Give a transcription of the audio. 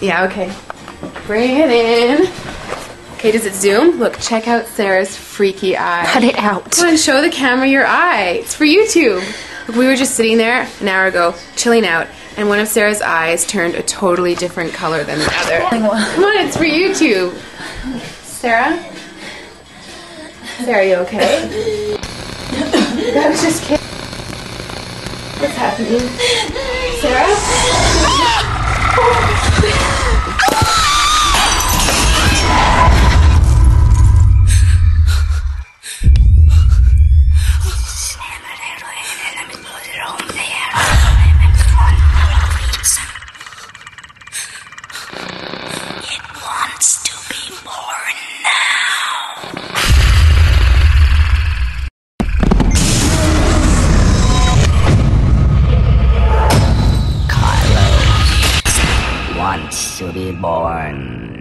Yeah, okay. Bring it in. Okay, does it zoom? Look, check out Sarah's freaky eye. Cut it out. Come on, show the camera your eye. It's for YouTube. Look, we were just sitting there an hour ago, chilling out, and one of Sarah's eyes turned a totally different color than the other. Come on, it's for YouTube. Sarah? Sarah, you okay? I was just kidding. What's happening? Sarah? It wants to be born now. Carlos wants to be born